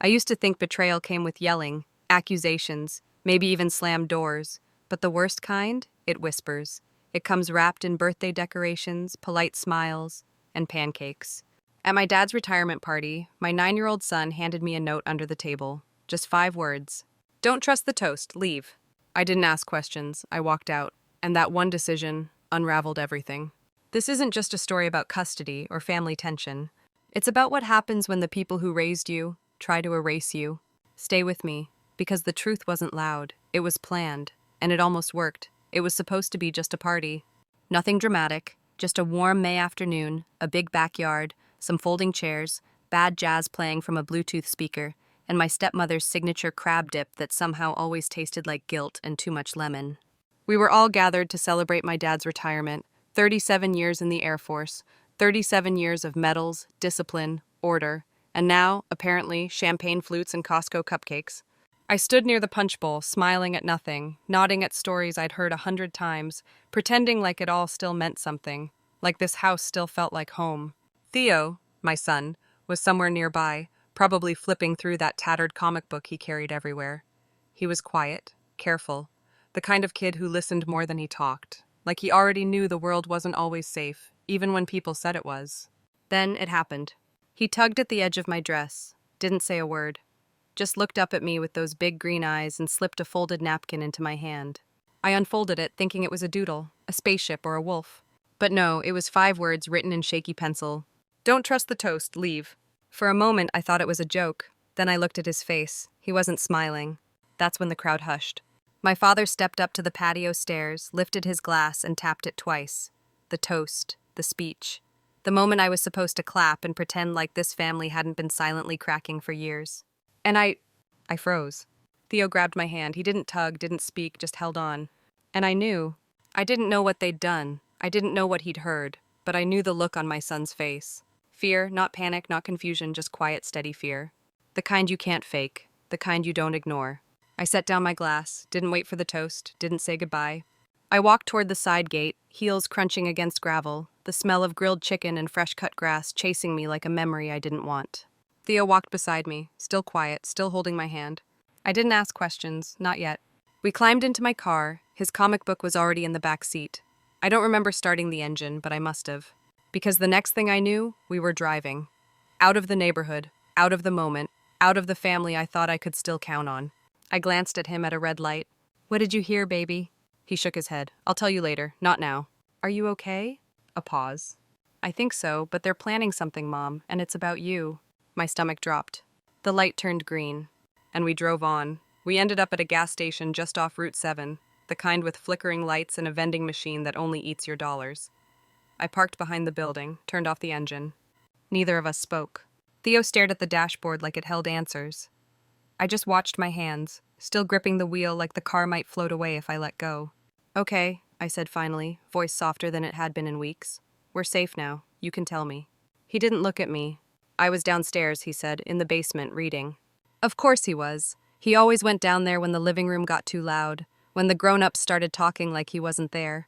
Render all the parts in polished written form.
I used to think betrayal came with yelling, accusations, maybe even slammed doors. But the worst kind? It whispers. It comes wrapped in birthday decorations, polite smiles, and pancakes. At my dad's retirement party, my 9-year-old son handed me a note under the table. Just 5 words. Don't trust the toast, leave. I didn't ask questions. I walked out. And that one decision unraveled everything. This isn't just a story about custody or family tension. It's about what happens when the people who raised you try to erase you. Stay with me, because the truth wasn't loud. It was planned, and it almost worked. It was supposed to be just a party. Nothing dramatic, just a warm May afternoon, a big backyard, some folding chairs, bad jazz playing from a Bluetooth speaker, and my stepmother's signature crab dip that somehow always tasted like guilt and too much lemon. We were all gathered to celebrate my dad's retirement, 37 years in the Air Force, 37 years of medals, discipline, order, and now, apparently, champagne flutes and Costco cupcakes. I stood near the punch bowl, smiling at nothing, nodding at stories I'd heard 100 times, pretending like it all still meant something, like this house still felt like home. Theo, my son, was somewhere nearby, probably flipping through that tattered comic book he carried everywhere. He was quiet, careful, the kind of kid who listened more than he talked, like he already knew the world wasn't always safe, even when people said it was. Then it happened. He tugged at the edge of my dress, didn't say a word, just looked up at me with those big green eyes and slipped a folded napkin into my hand. I unfolded it, thinking it was a doodle, a spaceship, or a wolf. But no, it was 5 words written in shaky pencil. Don't trust the toast, leave. For a moment, I thought it was a joke. Then I looked at his face. He wasn't smiling. That's when the crowd hushed. My father stepped up to the patio stairs, lifted his glass, and tapped it twice. The toast, the speech. The moment I was supposed to clap and pretend like this family hadn't been silently cracking for years. And I froze. Theo grabbed my hand. He didn't tug, didn't speak, just held on. And I knew. I didn't know what they'd done. I didn't know what he'd heard. But I knew the look on my son's face. Fear, not panic, not confusion, just quiet, steady fear. The kind you can't fake. The kind you don't ignore. I set down my glass, didn't wait for the toast, didn't say goodbye. I walked toward the side gate, heels crunching against gravel, the smell of grilled chicken and fresh-cut grass chasing me like a memory I didn't want. Theo walked beside me, still quiet, still holding my hand. I didn't ask questions, not yet. We climbed into my car. His comic book was already in the back seat. I don't remember starting the engine, but I must have. Because the next thing I knew, we were driving. Out of the neighborhood, out of the moment, out of the family I thought I could still count on. I glanced at him at a red light. What did you hear, baby? He shook his head. I'll tell you later, not now. Are you okay? A pause. I think so, but they're planning something, Mom, and it's about you. My stomach dropped. The light turned green, and we drove on. We ended up at a gas station just off Route 7, the kind with flickering lights and a vending machine that only eats your dollars. I parked behind the building, turned off the engine. Neither of us spoke. Theo stared at the dashboard like it held answers. I just watched my hands, still gripping the wheel like the car might float away if I let go. Okay, I said finally, voice softer than it had been in weeks. We're safe now. You can tell me. He didn't look at me. I was downstairs, he said, in the basement, reading. Of course he was. He always went down there when the living room got too loud, when the grown-ups started talking like he wasn't there.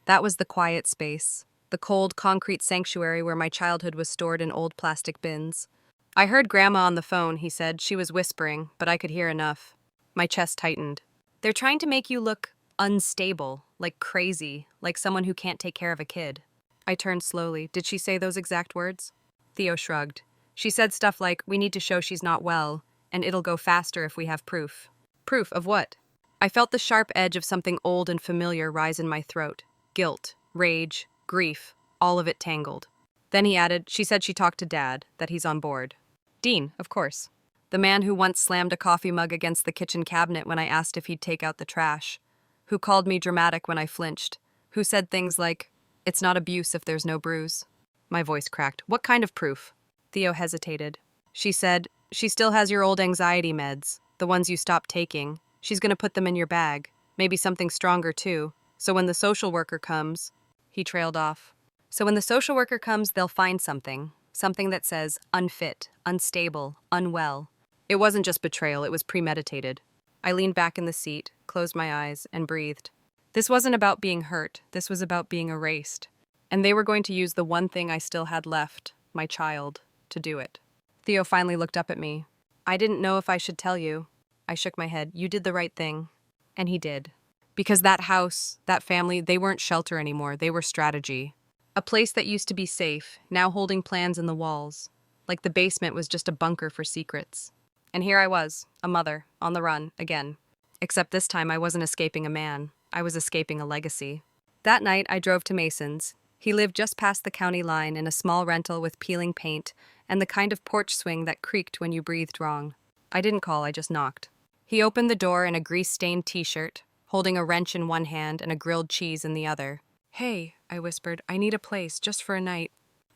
That was the quiet space, the cold concrete sanctuary where my childhood was stored in old plastic bins. I heard Grandma on the phone, he said. She was whispering, but I could hear enough. My chest tightened. They're trying to make you look unstable, like crazy, like someone who can't take care of a kid. I turned slowly. Did she say those exact words? Theo shrugged. She said stuff like, we need to show she's not well, and it'll go faster if we have proof. Proof of what? I felt the sharp edge of something old and familiar rise in my throat. Guilt, rage, grief, all of it tangled. Then he added, she said she talked to Dad, that he's on board. Dean, of course. The man who once slammed a coffee mug against the kitchen cabinet when I asked if he'd take out the trash. Who called me dramatic when I flinched. Who said things like, it's not abuse if there's no bruise. My voice cracked. What kind of proof? Theo hesitated. She said, she still has your old anxiety meds, the ones you stopped taking. She's going to put them in your bag. Maybe something stronger, too. So when the social worker comes... He trailed off. So when the social worker comes, they'll find something. Something that says unfit, unstable, unwell. It wasn't just betrayal, it was premeditated. I leaned back in the seat, closed my eyes, and breathed. This wasn't about being hurt. This was about being erased. And they were going to use the one thing I still had left, my child, to do it. Theo finally looked up at me. I didn't know if I should tell you. I shook my head. You did the right thing. And he did. Because that house, that family, they weren't shelter anymore. They were strategy. A place that used to be safe, now holding plans in the walls. Like the basement was just a bunker for secrets. And here I was, a mother, on the run, again. Except this time I wasn't escaping a man. I was escaping a legacy. That night I drove to Mason's. He lived just past the county line in a small rental with peeling paint and the kind of porch swing that creaked when you breathed wrong. I didn't call, I just knocked. He opened the door in a grease-stained t-shirt, holding a wrench in one hand and a grilled cheese in the other. "Hey," I whispered, "I need a place, just for a night."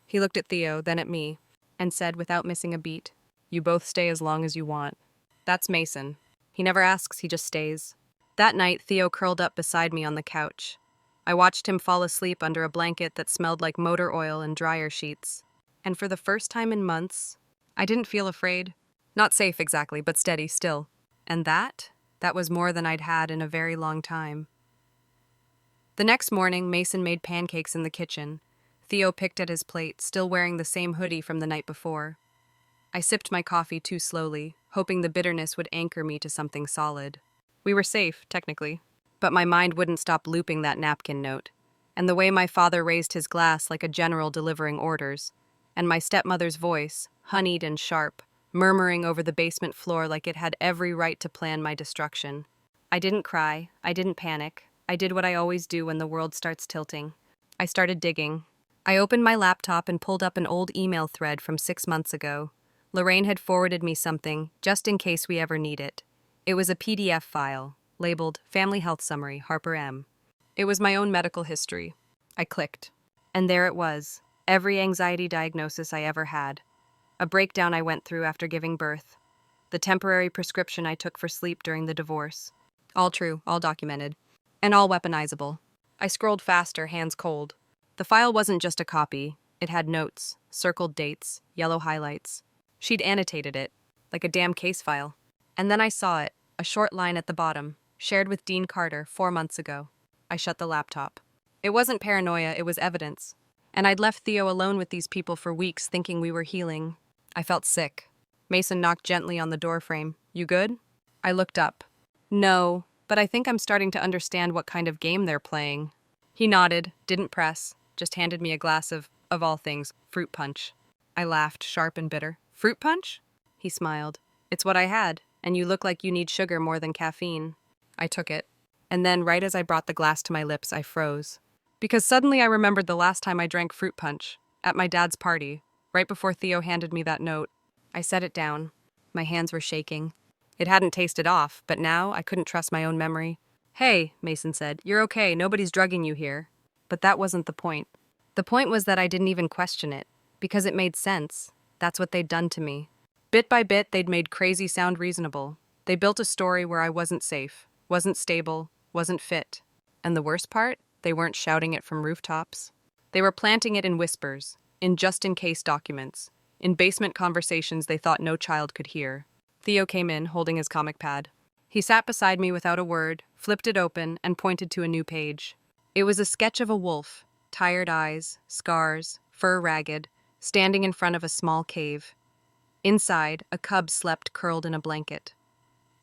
He looked at Theo, then at me, and said without missing a beat, "You both stay as long as you want." That's Mason. He never asks, he just stays. That night, Theo curled up beside me on the couch. I watched him fall asleep under a blanket that smelled like motor oil and dryer sheets. And for the first time in months, I didn't feel afraid. Not safe exactly, but steady still. And that was more than I'd had in a very long time. The next morning, Mason made pancakes in the kitchen. Theo picked at his plate, still wearing the same hoodie from the night before. I sipped my coffee too slowly, hoping the bitterness would anchor me to something solid. We were safe, technically, but my mind wouldn't stop looping that napkin note, and the way my father raised his glass like a general delivering orders, and my stepmother's voice, honeyed and sharp, murmuring over the basement floor like it had every right to plan my destruction. I didn't cry, I didn't panic. I did what I always do when the world starts tilting. I started digging. I opened my laptop and pulled up an old email thread from 6 months ago. Lorraine had forwarded me something, just in case we ever need it. It was a PDF file, labeled Family Health Summary, Harper M. It was my own medical history. I clicked. And there it was, every anxiety diagnosis I ever had. A breakdown I went through after giving birth. The temporary prescription I took for sleep during the divorce. All true, all documented. And all weaponizable. I scrolled faster, hands cold. The file wasn't just a copy. It had notes, circled dates, yellow highlights. She'd annotated it, like a damn case file. And then I saw it, a short line at the bottom, shared with Dean Carter 4 months ago. I shut the laptop. It wasn't paranoia, it was evidence. And I'd left Theo alone with these people for weeks thinking we were healing. I felt sick. Mason knocked gently on the doorframe. "You good?" I looked up. "No, but I think I'm starting to understand what kind of game they're playing." He nodded, didn't press, just handed me a glass of all things, fruit punch. I laughed, sharp and bitter. "Fruit punch?" He smiled. "It's what I had, and you look like you need sugar more than caffeine." I took it. And then, right as I brought the glass to my lips, I froze. Because suddenly I remembered the last time I drank fruit punch, at my dad's party, right before Theo handed me that note. I set it down. My hands were shaking. It hadn't tasted off, but now I couldn't trust my own memory. "Hey," Mason said, "you're okay, nobody's drugging you here." But that wasn't the point. The point was that I didn't even question it, because it made sense. That's what they'd done to me. Bit by bit, they'd made crazy sound reasonable. They built a story where I wasn't safe, wasn't stable, wasn't fit. And the worst part? They weren't shouting it from rooftops. They were planting it in whispers, in just-in-case documents, in basement conversations they thought no child could hear. Theo came in, holding his comic pad. He sat beside me without a word, flipped it open, and pointed to a new page. It was a sketch of a wolf, tired eyes, scars, fur ragged, standing in front of a small cave. Inside, a cub slept curled in a blanket.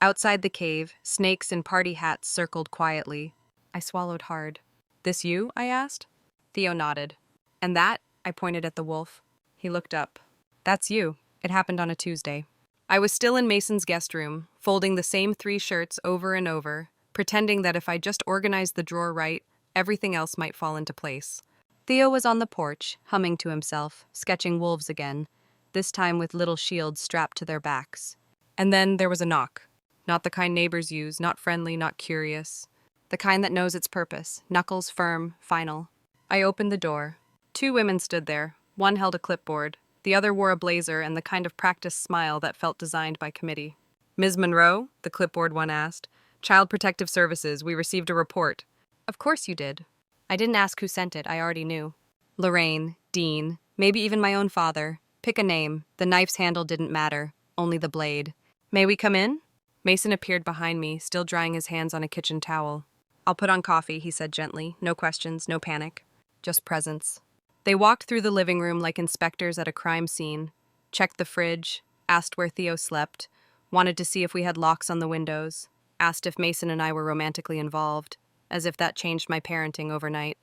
Outside the cave, snakes in party hats circled quietly. I swallowed hard. "This you?" I asked. Theo nodded. "And that?" I pointed at the wolf. He looked up. "That's you. It happened on a Tuesday." I was still in Mason's guest room, folding the same 3 shirts over and over, pretending that if I just organized the drawer right, everything else might fall into place. Theo was on the porch, humming to himself, sketching wolves again, this time with little shields strapped to their backs. And then there was a knock. Not the kind neighbors use, not friendly, not curious. The kind that knows its purpose, knuckles firm, final. I opened the door. 2 women stood there. One held a clipboard. The other wore a blazer and the kind of practiced smile that felt designed by committee. "Ms. Monroe?" the clipboard one asked. "Child Protective Services, we received a report." "Of course you did." I didn't ask who sent it, I already knew. Lorraine, Dean, maybe even my own father. Pick a name. The knife's handle didn't matter, only the blade. "May we come in?" Mason appeared behind me, still drying his hands on a kitchen towel. "I'll put on coffee," he said gently. No questions, no panic. Just presence. They walked through the living room like inspectors at a crime scene, checked the fridge, asked where Theo slept, wanted to see if we had locks on the windows, asked if Mason and I were romantically involved, as if that changed my parenting overnight.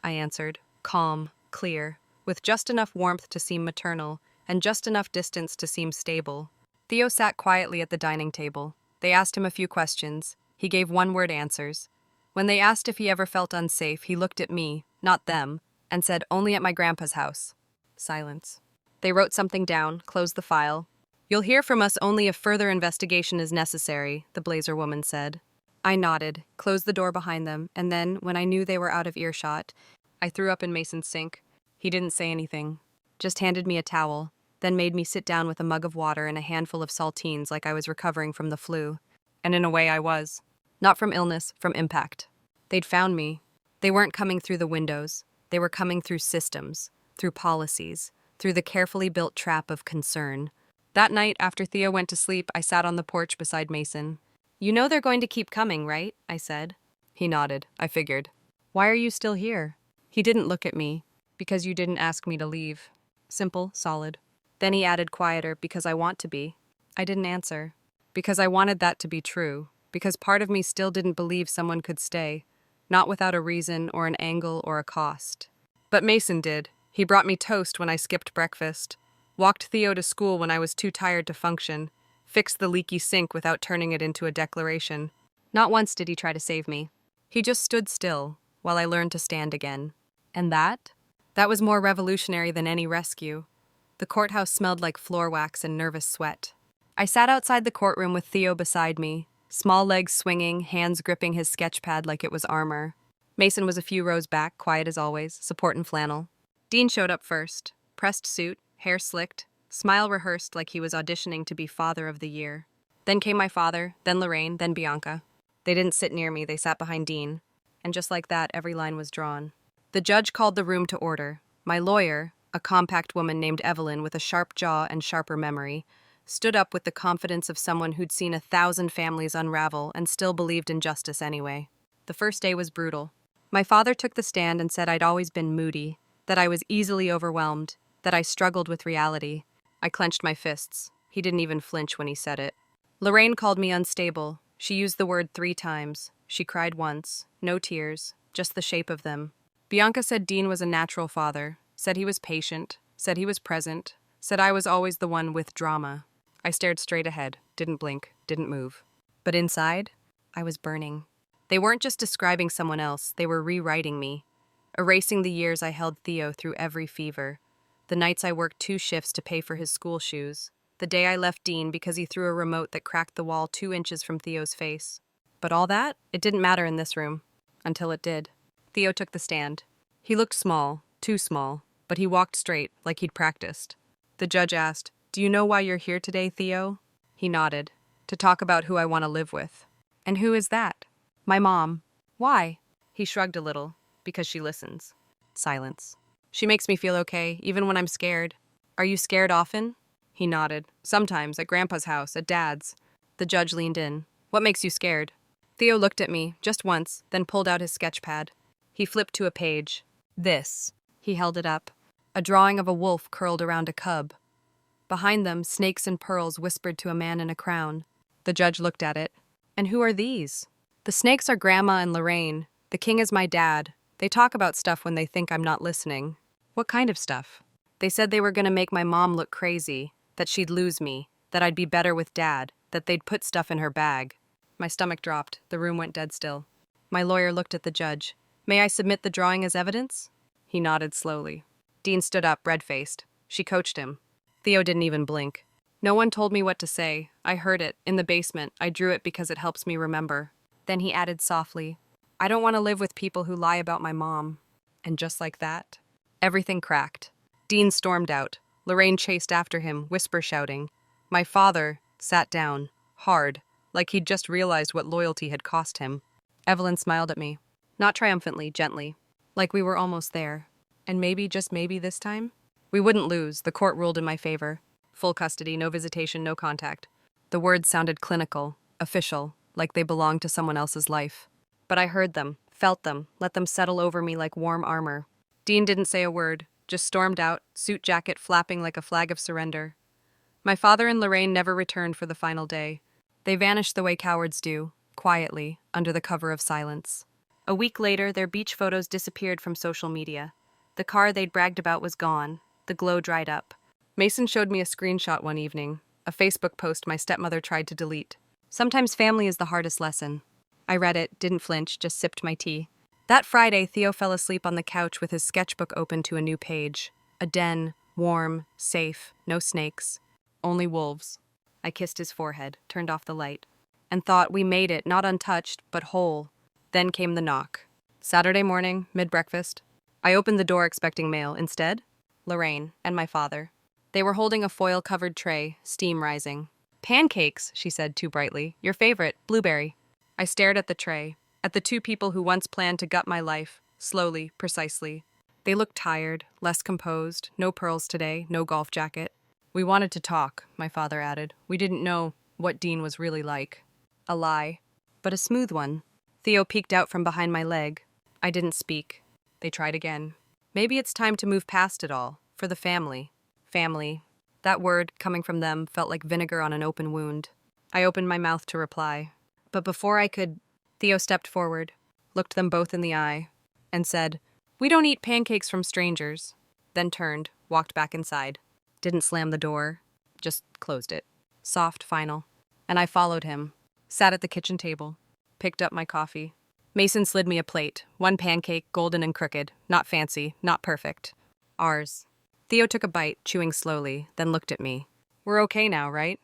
I answered, calm, clear, with just enough warmth to seem maternal, and just enough distance to seem stable. Theo sat quietly at the dining table. They asked him a few questions. He gave one-word answers. When they asked if he ever felt unsafe, he looked at me, not them, and said, only at my grandpa's house. Silence. They wrote something down, closed the file. You'll hear from us only if further investigation is necessary, the blazer woman said. I nodded, closed the door behind them, and then, when I knew they were out of earshot, I threw up in Mason's sink. He didn't say anything, just handed me a towel, then made me sit down with a mug of water and a handful of saltines like I was recovering from the flu. And in a way I was. Not from illness, from impact. They'd found me. They weren't coming through the windows. They were coming through systems, through policies, through the carefully built trap of concern. That night, after Theo went to sleep, I sat on the porch beside Mason. You know they're going to keep coming, right? I said. He nodded. I figured. Why are you still here? He didn't look at me. Because you didn't ask me to leave. Simple, solid. Then he added quieter, because I want to be. I didn't answer. Because I wanted that to be true. Because part of me still didn't believe someone could stay. Not without a reason or an angle or a cost. But Mason did. He brought me toast when I skipped breakfast. Walked Theo to school when I was too tired to function. Fixed the leaky sink without turning it into a declaration. Not once did he try to save me. He just stood still while I learned to stand again. And that? That was more revolutionary than any rescue. The courthouse smelled like floor wax and nervous sweat. I sat outside the courtroom with Theo beside me, small legs swinging, hands gripping his sketch pad like it was armor. Mason was a few rows back, quiet as always, support and flannel. Dean showed up first, pressed suit, hair slicked, smile rehearsed like he was auditioning to be Father of the Year. Then came my father, then Lorraine, then Bianca. They didn't sit near me, they sat behind Dean. And just like that, every line was drawn. The judge called the room to order. My lawyer, a compact woman named Evelyn with a sharp jaw and sharper memory, stood up with the confidence of someone who'd seen 1,000 families unravel and still believed in justice anyway. The first day was brutal. My father took the stand and said I'd always been moody, that I was easily overwhelmed, that I struggled with reality. I clenched my fists. He didn't even flinch when he said it. Lorraine called me unstable. She used the word 3 times. She cried once. No tears, just the shape of them. Bianca said Dean was a natural father, said he was patient, said he was present, said I was always the one with drama. I stared straight ahead, didn't blink, didn't move. But inside, I was burning. They weren't just describing someone else, they were rewriting me, erasing the years I held Theo through every fever, the nights I worked 2 shifts to pay for his school shoes, the day I left Dean because he threw a remote that cracked the wall 2 inches from Theo's face. But all that, it didn't matter in this room, until it did. Theo took the stand. He looked small, too small, but he walked straight, like he'd practiced. The judge asked, "Do you know why you're here today, Theo?" He nodded. "To talk about who I want to live with." "And who is that?" "My mom." "Why?" He shrugged a little. "Because she listens." Silence. "She makes me feel okay, even when I'm scared." "Are you scared often?" He nodded. "Sometimes, at Grandpa's house, at Dad's." The judge leaned in. "What makes you scared?" Theo looked at me, just once, then pulled out his sketch pad. He flipped to a page. "This." He held it up. A drawing of a wolf curled around a cub. Behind them, snakes and pearls whispered to a man in a crown. The judge looked at it. "And who are these?" "The snakes are Grandma and Lorraine. The king is my dad. They talk about stuff when they think I'm not listening." "What kind of stuff?" "They said they were going to make my mom look crazy, that she'd lose me, that I'd be better with Dad, that they'd put stuff in her bag." My stomach dropped. The room went dead still. My lawyer looked at the judge. "May I submit the drawing as evidence?" He nodded slowly. Dean stood up, red-faced. She coached him. Theo didn't even blink. "No one told me what to say. I heard it, in the basement. I drew it because it helps me remember." Then he added softly, "I don't want to live with people who lie about my mom." And just like that, everything cracked. Dean stormed out. Lorraine chased after him, whisper shouting. My father sat down, hard, like he'd just realized what loyalty had cost him. Evelyn smiled at me. Not triumphantly, gently. Like we were almost there. And maybe, just maybe this time? We wouldn't lose. The court ruled in my favor. Full custody, no visitation, no contact. The words sounded clinical, official, like they belonged to someone else's life. But I heard them, felt them, let them settle over me like warm armor. Dean didn't say a word, just stormed out, suit jacket flapping like a flag of surrender. My father and Lorraine never returned for the final day. They vanished the way cowards do, quietly, under the cover of silence. A week later, their beach photos disappeared from social media. The car they'd bragged about was gone. The glow dried up. Mason showed me a screenshot one evening, a Facebook post my stepmother tried to delete. Sometimes family is the hardest lesson. I read it, didn't flinch, just sipped my tea. That Friday, Theo fell asleep on the couch with his sketchbook open to a new page. A den, warm, safe, no snakes, only wolves. I kissed his forehead, turned off the light, and thought we made it, not untouched, but whole. Then came the knock. Saturday morning, mid-breakfast. I opened the door expecting mail. Instead, Lorraine and my father. They were holding a foil-covered tray, steam rising. "Pancakes," she said too brightly. "Your favorite, blueberry." I stared at the tray, at the two people who once planned to gut my life, slowly, precisely. They looked tired, less composed, no pearls today, no golf jacket. "We wanted to talk," my father added. "We didn't know what Dean was really like." A lie, but a smooth one. Theo peeked out from behind my leg. I didn't speak. They tried again. Maybe it's time to move past it all, for the family. Family. That word, coming from them, felt like vinegar on an open wound. I opened my mouth to reply. But before I could, Theo stepped forward, looked them both in the eye, and said, "We don't eat pancakes from strangers," then turned, walked back inside. Didn't slam the door, just closed it. Soft, final. And I followed him, sat at the kitchen table, picked up my coffee. Mason slid me a plate, one pancake, golden and crooked, not fancy, not perfect. Ours. Theo took a bite, chewing slowly, then looked at me. "We're okay now, right?"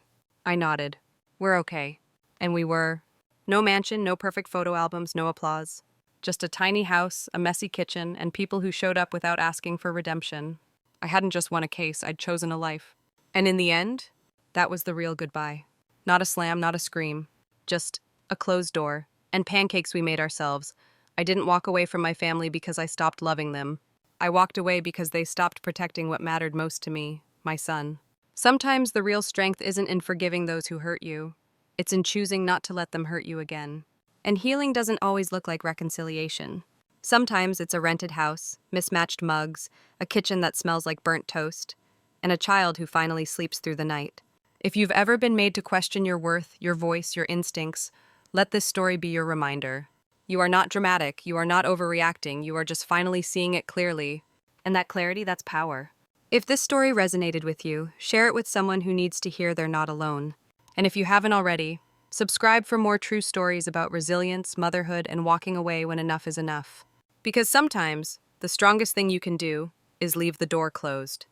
I nodded. "We're okay." And we were. No mansion, no perfect photo albums, no applause. Just a tiny house, a messy kitchen, and people who showed up without asking for redemption. I hadn't just won a case, I'd chosen a life. And in the end, that was the real goodbye. Not a slam, not a scream. Just a closed door, and pancakes we made ourselves. I didn't walk away from my family because I stopped loving them. I walked away because they stopped protecting what mattered most to me, my son. Sometimes the real strength isn't in forgiving those who hurt you. It's in choosing not to let them hurt you again. And healing doesn't always look like reconciliation. Sometimes it's a rented house, mismatched mugs, a kitchen that smells like burnt toast, and a child who finally sleeps through the night. If you've ever been made to question your worth, your voice, your instincts, let this story be your reminder. You are not dramatic, you are not overreacting, you are just finally seeing it clearly. And that clarity, that's power. If this story resonated with you, share it with someone who needs to hear they're not alone. And if you haven't already, subscribe for more true stories about resilience, motherhood, and walking away when enough is enough. Because sometimes, the strongest thing you can do is leave the door closed.